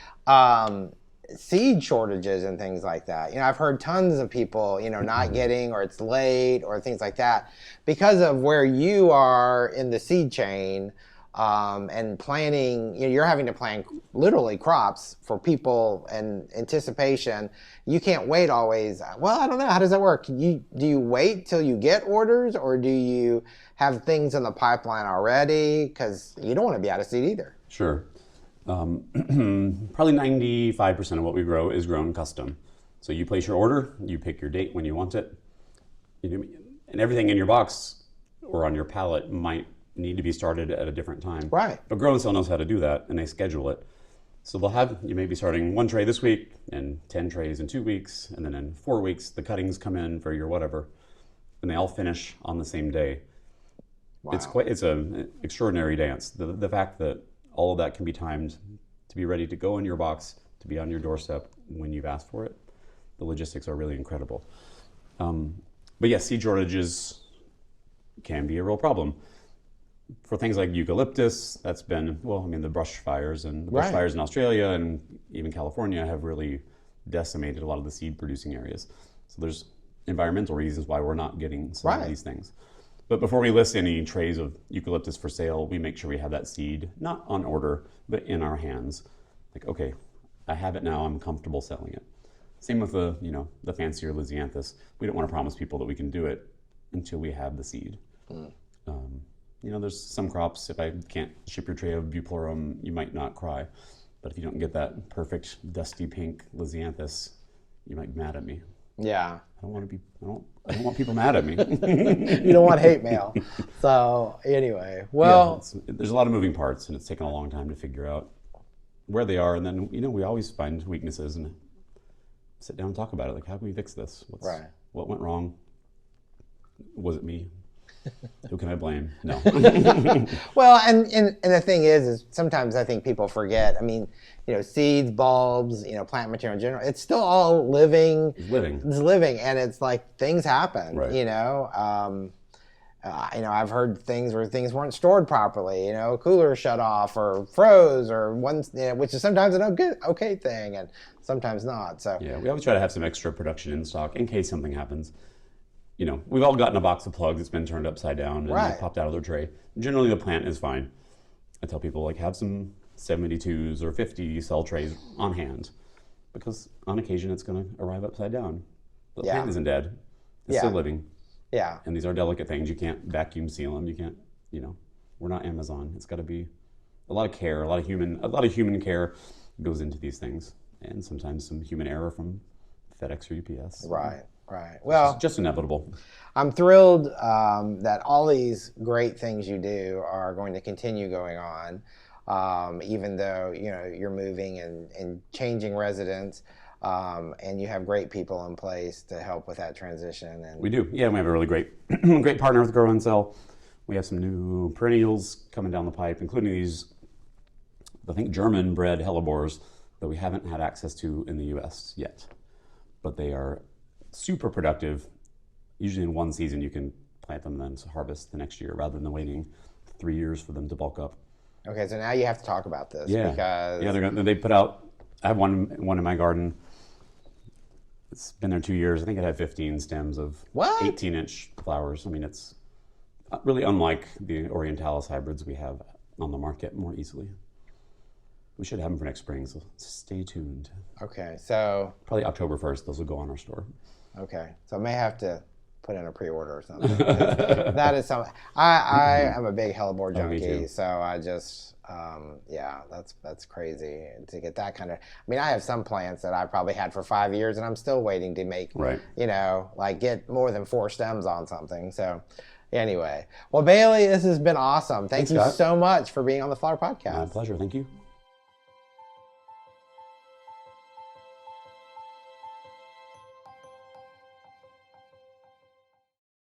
Seed shortages and things like that. I've heard tons of people, not getting, or it's late, or things like that. Because of where you are in the seed chain, and planning, you're having to plan literally crops for people and anticipation. You can't wait always. Well, I don't know. How does that work? Do you wait till you get orders, or do you have things in the pipeline already? Because you don't want to be out of seed either. Sure. Probably 95% of what we grow is grown custom. So you place your order, you pick your date when you want it, and everything in your box or on your pallet might need to be started at a different time. Right. But Grow and Sell knows how to do that, and they schedule it. So you may be starting 1 tray this week and 10 trays in 2 weeks, and then in 4 weeks the cuttings come in for your whatever, and they all finish on the same day. Wow. It's an extraordinary dance. The fact that all of that can be timed to be ready to go in your box, to be on your doorstep when you've asked for it. The logistics are really incredible. But yes, seed shortages can be a real problem. For things like eucalyptus, that's been, the brush fires and the bushfires in Australia and even California have really decimated a lot of the seed producing areas. So there's environmental reasons why we're not getting some of these things. But before we list any trays of eucalyptus for sale, we make sure we have that seed, not on order, but in our hands. Like, okay, I have it now, I'm comfortable selling it. Same with the fancier Lisianthus. We don't want to promise people that we can do it until we have the seed. There's some crops, if I can't ship your tray of Buplorum, you might not cry. But if you don't get that perfect dusty pink Lisianthus, you might be mad at me. Yeah. I don't want people mad at me. You don't want hate mail. So anyway, there's a lot of moving parts, and it's taken a long time to figure out where they are. And then, we always find weaknesses and sit down and talk about it. Like, how can we fix this? What went wrong? Was it me? Who can I blame? No. Well, and the thing is sometimes I think people forget. I mean, seeds, bulbs, plant material in general. It's still all living. It's living, and it's like things happen. Right. I've heard things where things weren't stored properly. A cooler shut off or froze, or which is sometimes an okay thing, and sometimes not. So yeah, we always try to have some extra production in stock in case something happens. We've all gotten a box of plugs that's been turned upside down and they popped out of their tray. Generally, the plant is fine. I tell people, have some 72s or 50 cell trays on hand, because on occasion it's going to arrive upside down. The plant isn't dead. It's still living. Yeah. And these are delicate things. You can't vacuum seal them. You can't, we're not Amazon. It's got to be a lot of care, a lot of human care goes into these things. And sometimes some human error from FedEx or UPS. Right. Well, it's just inevitable. I'm thrilled that all these great things you do are going to continue going on, even though you're moving and changing residents, and you have great people in place to help with that transition. And we do. Yeah, we have a really great partner with Grow and Sell. We have some new perennials coming down the pipe, including these, I think, German-bred hellebores that we haven't had access to in the U.S. yet, but they are super productive. Usually in one season you can plant them and then harvest the next year, rather than waiting 3 years for them to bulk up. Okay, so now you have to talk about this. Because they put out. I have one in my garden. It's been there 2 years. I think it had 15 stems of 18-inch flowers. I mean, it's really unlike the Orientalis hybrids we have on the market more easily. We should have them for next spring, so stay tuned. Okay, so probably October 1st, those will go on our store. Okay, so I may have to put in a pre-order or something. That is something. I am a big hellebore junkie, so I just, that's crazy to get that kind of. I mean, I have some plants that I probably had for 5 years, and I'm still waiting to make, get more than 4 stems on something. So, anyway, well, Bailey, this has been awesome. Thanks you so much for being on the Flower Podcast. My pleasure. Thank you.